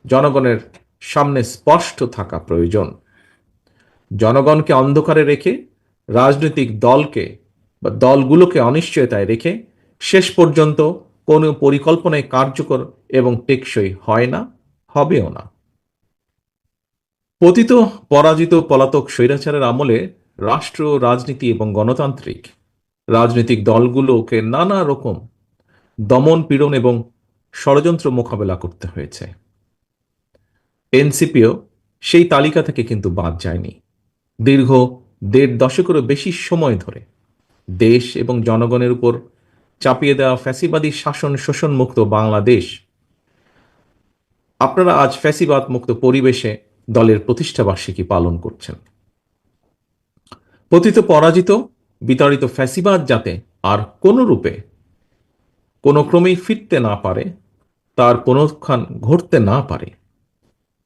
জনগণের সামনে স্পষ্ট থাকা প্রয়োজন। জনগণকে অন্ধকারে রেখে রাজনৈতিক দলকে বা দলগুলোকে অনিশ্চয়তায় রেখে শেষ পর্যন্ত কোনো পরিকল্পনায় কার্যকর এবং টেকসই হয় না, হবেও না। পতিত পরাজিত পলাতক স্বৈরাচারের আমলে রাষ্ট্র, রাজনীতি এবং গণতান্ত্রিক রাজনৈতিক দলগুলোকে নানা রকম দমন পীড়ন এবং ষড়যন্ত্র মোকাবেলা করতে হয়েছে। এনসিপিও সেই তালিকা থেকে কিন্তু বাদ যায়নি। দীর্ঘ ১.৫ দশকেরও বেশি সময় ধরে দেশ এবং জনগণের উপর চাপিয়ে দেওয়া ফ্যাসিবাদী শাসন শোষণ মুক্ত বাংলাদেশ, আপনারা আজ ফ্যাসিবাদ মুক্ত পরিবেশে দলের প্রতিষ্ঠাবার্ষিকী পালন করছেন। পতিত পরাজিত বিতাড়িত ফ্যাসিবাদ যাতে আর কোনো রূপে কোনো ক্রমেই ফিরতে না পারে, তার পুনরুত্থান ঘটতে না পারে,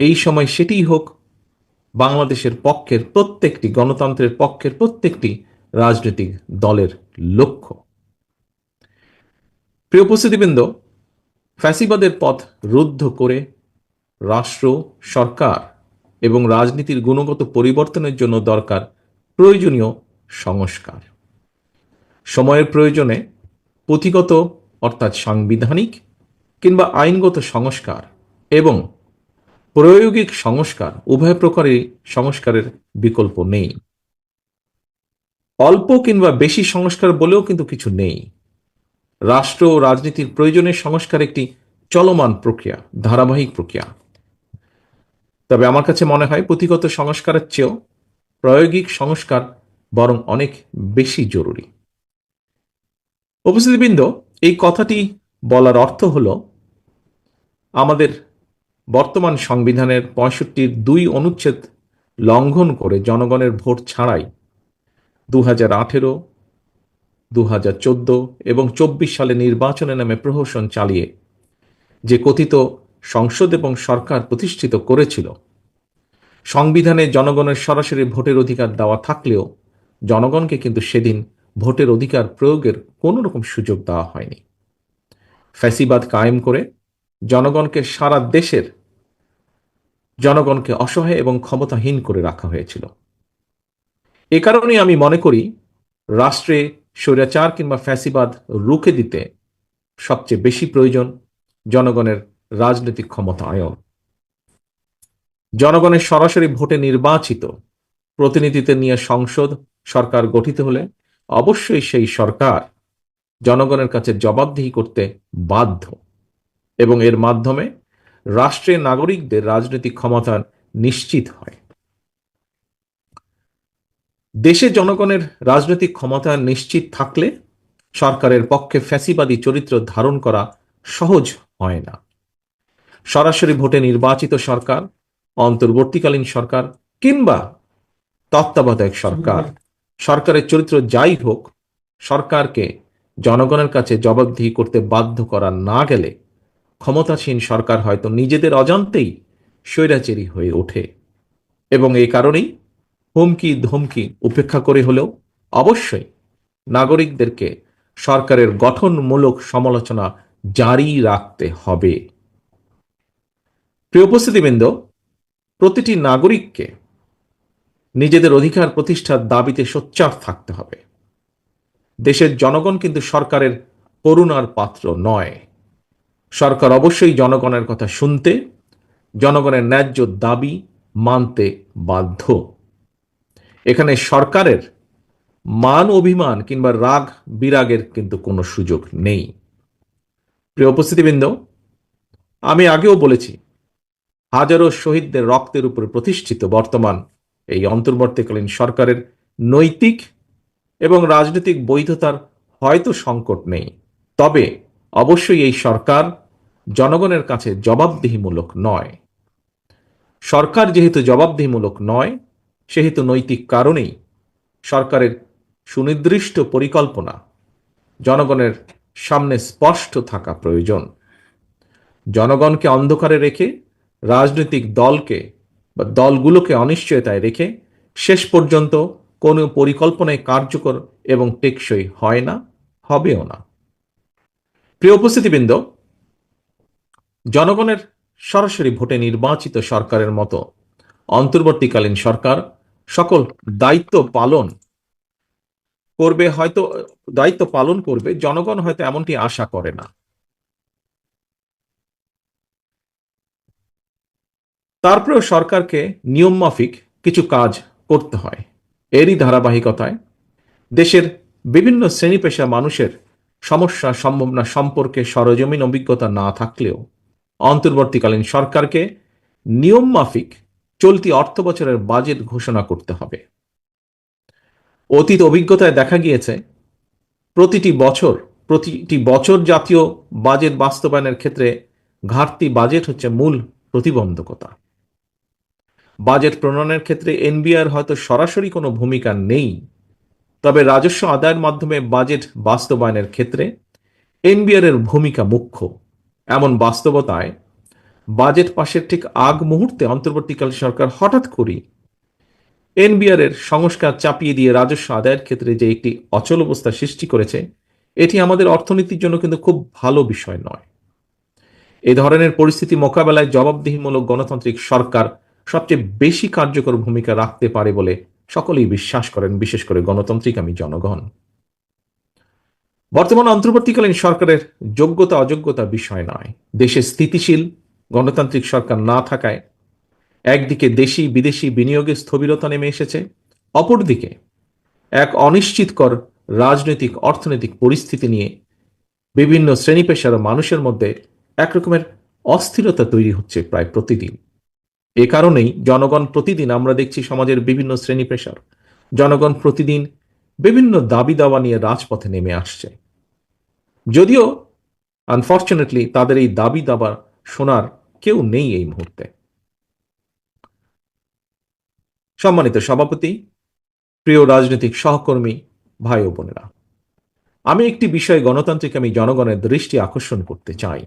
এই সময় সেটিই হোক বাংলাদেশের পক্ষের প্রত্যেকটি গণতন্ত্রের পক্ষের প্রত্যেকটি রাজনৈতিক দলের লক্ষ্য। প্রিয় উপস্থিতিবৃন্দ, ফ্যাসিবাদের পথ রুদ্ধ করে রাষ্ট্র, সরকার এবং রাজনীতির গুণগত পরিবর্তনের জন্য দরকার প্রয়োজনীয় সংস্কার। সময়ের প্রয়োজনে পুঁথিগত অর্থাৎ সাংবিধানিক কিংবা আইনগত সংস্কার এবং প্রায়োগিক সংস্কার উভয় প্রকারই সংস্কারের বিকল্প নেই। অল্প কিংবা বেশি সংস্কার বলেও কিন্তু কিছু নেই। রাষ্ট্র ও রাজনীতির প্রয়োজনের সংস্কার একটি চলমান প্রক্রিয়া, ধারাবাহিক প্রক্রিয়া। তবে আমার কাছে মনে হয় পুঁথিগত সংস্কারের চেয়েও প্রায়োগিক সংস্কার বরং অনেক বেশি জরুরি। উপস্থিতিবৃন্দ, এই কথাটি বলার অর্থ হল আমাদের বর্তমান সংবিধানের ৬৫-এর ২ অনুচ্ছেদ লঙ্ঘন করে জনগণের ভোট ছাড়াই ২০১৮, ২০১৪ এবং ২৪ সালে নির্বাচনের নামে প্রহসন চালিয়ে যে কথিত সংসদ এবং সরকার প্রতিষ্ঠিত করেছিল, সংবিধানে জনগণের সরাসরি ভোটের অধিকার দেওয়া থাকলেও জনগণকে কিন্তু সেদিন ভোটের অধিকার প্রয়োগের কোনো রকম সুযোগ দেওয়া হয়নি। ফ্যাসিবাদ কায়েম করে জনগণকে সারা দেশের জনগণকে অসহায় এবং ক্ষমতাহীন করে রাখা হয়েছিল। এ কারণেই আমি মনে করি রাষ্ট্রে স্বৈরাচার কিংবা ফ্যাসিবাদ রুখে দিতে সবচেয়ে বেশি প্রয়োজন জনগণের রাজনৈতিক ক্ষমতায়ন। জনগণের সরাসরি ভোটে নির্বাচিত প্রতিনিধিত্ব নিয়ে সংসদ সরকার গঠিত হলে অবশ্যই সেই সরকার জনগণের কাছে জবাবদিহি করতে বাধ্য এবং এর মাধ্যমে রাষ্ট্রের নাগরিকদের রাজনৈতিক ক্ষমতা নিশ্চিত হয়। দেশে জনগণের রাজনৈতিক ক্ষমতা নিশ্চিত থাকলে সরকারের পক্ষে ফ্যাসিবাদী চরিত্র ধারণ করা সহজ হয় না। সরাসরি ভোটে নির্বাচিত সরকার, অন্তর্বর্তীকালীন সরকার কিংবা তত্ত্বাবধায়ক সরকার, সরকারের চরিত্র যাই হোক, সরকারকে জনগণের কাছে জবাবদিহি করতে বাধ্য করা না গেলে ক্ষমতাসীন সরকার হয়তো নিজেদের অজান্তেই স্বৈরাচারী হয়ে ওঠে এবং এই কারণেই হুমকি ধমকি উপেক্ষা করে হলেও অবশ্যই নাগরিকদেরকে সরকারের গঠনমূলক সমালোচনা জারি রাখতে হবে। প্রিয় উপস্থিতিবৃন্দ, প্রতিটি নাগরিককে নিজেদের অধিকার প্রতিষ্ঠার দাবিতে সোচ্চার থাকতে হবে। দেশের জনগণ কিন্তু সরকারের করুণার পাত্র নয়। সরকার অবশ্যই জনগণের কথা শুনতে, জনগণের ন্যায্য দাবি মানতে বাধ্য। এখানে সরকারের মান অভিমান কিংবা রাগ বিরাগের কিন্তু কোনো সুযোগ নেই। প্রিয় উপস্থিতিবৃন্দ, আমি আগেও বলেছি, হাজারো শহীদদের রক্তের উপর প্রতিষ্ঠিত বর্তমান এই অন্তর্বর্তীকালীন সরকারের নৈতিক এবং রাজনৈতিক বৈধতার হয়তো সংকট নেই, তবে অবশ্যই এই সরকার জনগণের কাছে জবাবদিহিমূলক নয়। সরকার যেহেতু জবাবদিহিমূলক নয়, সেহেতু নৈতিক কারণেই সরকারের সুনির্দিষ্ট পরিকল্পনা জনগণের সামনে স্পষ্ট থাকা প্রয়োজন। জনগণকে অন্ধকারে রেখে রাজনৈতিক দলকে বা দলগুলোকে অনিশ্চয়তায় রেখে শেষ পর্যন্ত কোনো পরিকল্পনায় কার্যকর এবং টেকসই হয় না, হবেও না। প্রিয় উপস্থিতিবৃন্দ, জনগণের সরাসরি ভোটে নির্বাচিত সরকারের মতো অন্তর্বর্তীকালীন সরকার সকল দায়িত্ব পালন করবে, হয়তো দায়িত্ব পালন করবে, জনগণ হয়তো এমনটি আশা করে না। তারপরেও সরকারকে নিয়ম মাফিক কিছু কাজ করতে হয়। এরই ধারাবাহিকতায় দেশের বিভিন্ন শ্রেণী পেশা মানুষের সমস্যা সম্ভাবনা সম্পর্কে সরজমিন অভিজ্ঞতা না থাকলেও অন্তর্বর্তীকালীন সরকারকে নিয়ম মাফিক চলতি অর্থ বছরের বাজেট ঘোষণা করতে হবে। অতীত অভিজ্ঞতায় দেখা গিয়েছে প্রতিটি বছর জাতীয় বাজেট বাস্তবায়নের ক্ষেত্রে ঘাটতি বাজেট হচ্ছে মূল প্রতিবন্ধকতা। বাজেট প্রণয়নের ক্ষেত্রে এনবিআর হয়তো সরাসরি কোনো ভূমিকা নেই, তবে রাজস্ব আদায়ের মাধ্যমে বাজেট বাস্তবায়নের ক্ষেত্রে এনবিআর এর ভূমিকা মুখ্য। এমন বাস্তবতায় বাজেট পাশের ঠিক আগ মুহূর্তে অন্তর্বর্তীকালীন সরকার হঠাৎ করেই এনবিআর এর সংস্কার চাপিয়ে দিয়ে রাজস্ব আদায়ের ক্ষেত্রে যে একটি অচল অবস্থা সৃষ্টি করেছে, এটি আমাদের অর্থনীতির জন্য কিন্তু খুব ভালো বিষয় নয়। এ ধরনের পরিস্থিতি মোকাবেলায় জবাবদিহিমূলক গণতান্ত্রিক সরকার সবচেয়ে বেশি কার্যকর ভূমিকা রাখতে পারে বলে সকলেই বিশ্বাস করেন, বিশেষ করে গণতান্ত্রিকামী জনগণ। বর্তমান অন্তর্বর্তীকালীন সরকারের যোগ্যতা অযোগ্যতা বিষয় নয়। দেশে স্থিতিশীল গণতান্ত্রিক সরকার না থাকায় একদিকে দেশি বিদেশি বিনিয়োগে স্থবিরতা নেমে এসেছে, অপরদিকে এক অনিশ্চিতকর রাজনৈতিক অর্থনৈতিক পরিস্থিতি নিয়ে বিভিন্ন শ্রেণী পেশার মানুষের মধ্যে একরকমের অস্থিরতা তৈরি হচ্ছে প্রায় প্রতিদিন। এ কারণেই জনগণ প্রতিদিন, আমরা দেখছি সমাজের বিভিন্ন শ্রেণী পেশার জনগণ প্রতিদিন বিভিন্ন দাবি দাওয়া নিয়ে রাজপথে নেমে আসছে। যদিও আনফর্চুনেটলি তাদের এই দাবি দাবা শোনার কেউ নেই এই মুহূর্তে। সম্মানিত সভাপতি, প্রিয় রাজনৈতিক সহকর্মী, ভাই ও বোনেরা, আমি একটি বিষয়ে গণতান্ত্রিক আমি জনগণের দৃষ্টি আকর্ষণ করতে চাই।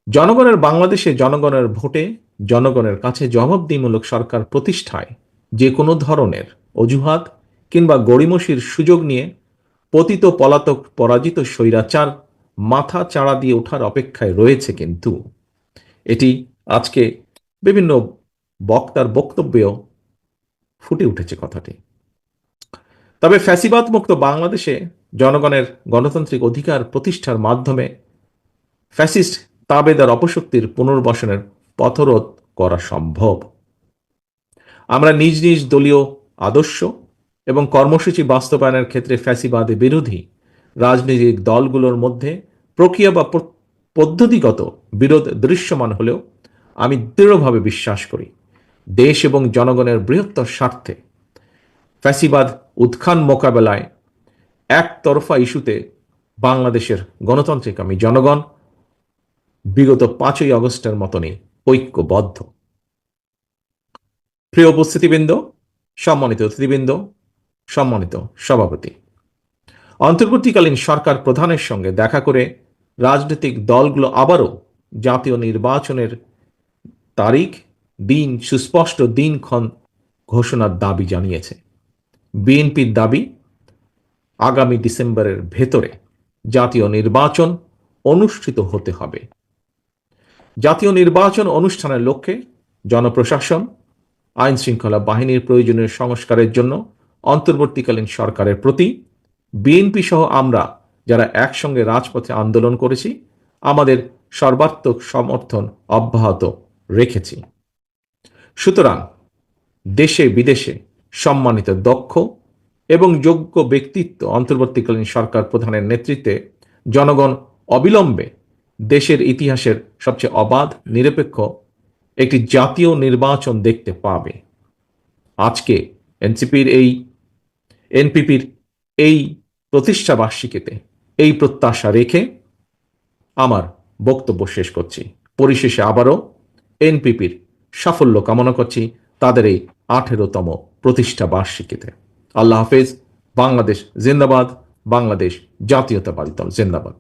জনগণের বাংলাদেশে জনগণের ভোটে জনগণের কাছে জবাবদিহিমূলক সরকার প্রতিষ্ঠায় যে কোনো ধরনের অজুহাত কিংবা গড়িমসির সুযোগ নিয়ে পতিত পলাতক পরাজিত স্বৈরাচার মাথা চাড়া দিয়ে ওঠার অপেক্ষায় রয়েছে, কিন্তু এটি আজকে বিভিন্ন বক্তার বক্তব্যেও ফুটে উঠেছে কথাটি। তবে ফ্যাসিবাদ মুক্ত বাংলাদেশে জনগণের গণতান্ত্রিক অধিকার প্রতিষ্ঠার মাধ্যমে ফ্যাসিস্ট তাবেদার অপশক্তির পুনর্বাসনের পথরোধ করা সম্ভব। আমরা নিজ নিজ দলীয় আদর্শ এবং কর্মসূচি বাস্তবায়নের ক্ষেত্রে ফ্যাসিবাদ বিরোধী রাজনৈতিক দলগুলোর মধ্যে প্রক্রিয়া বা পদ্ধতিগত বিরোধ দৃশ্যমান হলেও আমি দৃঢ়ভাবে বিশ্বাস করি দেশ এবং জনগণের বৃহত্তর স্বার্থে ফ্যাসিবাদ উত্থান মোকাবেলায় একতরফা ইস্যুতে বাংলাদেশের গণতান্ত্রিকামী জনগণ বিগত 5ই আগস্টের মতনই ঐক্যবদ্ধ। প্রিয় উপস্থিতিবৃন্দ, সম্মানিত অতিথিবৃন্দ, সম্মানিত সভাপতি, অন্তর্বর্তীকালীন সরকার প্রধানের সঙ্গে দেখা করে রাজনৈতিক দলগুলো আবারও জাতীয় নির্বাচনের তারিখ, দিন, সুস্পষ্ট দিনক্ষণ ঘোষণার দাবি জানিয়েছে। বিএনপির দাবি, আগামী ডিসেম্বরের ভেতরে জাতীয় নির্বাচন অনুষ্ঠিত হতে হবে। জাতীয় নির্বাচন অনুষ্ঠানের লক্ষ্যে জনপ্রশাসন, আইন শৃঙ্খলা বাহিনীর প্রয়োজনীয় সংস্কারের জন্য অন্তর্বর্তীকালীন সরকারের প্রতি বিএনপি সহ আমরা যারা একসঙ্গে রাজপথে আন্দোলন করেছি, আমাদের সর্বাত্মক সমর্থন অব্যাহত রেখেছি। সুতরাং দেশে বিদেশে সম্মানিত দক্ষ এবং যোগ্য ব্যক্তিত্ব অন্তর্বর্তীকালীন সরকার প্রধানের নেতৃত্বে জনগণ অবিলম্বে দেশের ইতিহাসের সবচেয়ে অবাধ, নিরপেক্ষ একটি জাতীয় নির্বাচন দেখতে পাবে। আজকে এনপিপির এই প্রতিষ্ঠা বার্ষিকীতে এই প্রত্যাশা রেখে আমার বক্তব্য শেষ করছি। পরিশেষে আবারও এনপিপির সাফল্য কামনা করছি তাদের এই 18তম প্রতিষ্ঠা বার্ষিকীতে। আল্লাহ হাফেজ। বাংলাদেশ জিন্দাবাদ। বাংলাদেশ জাতীয়তাবাদী দল জিন্দাবাদ।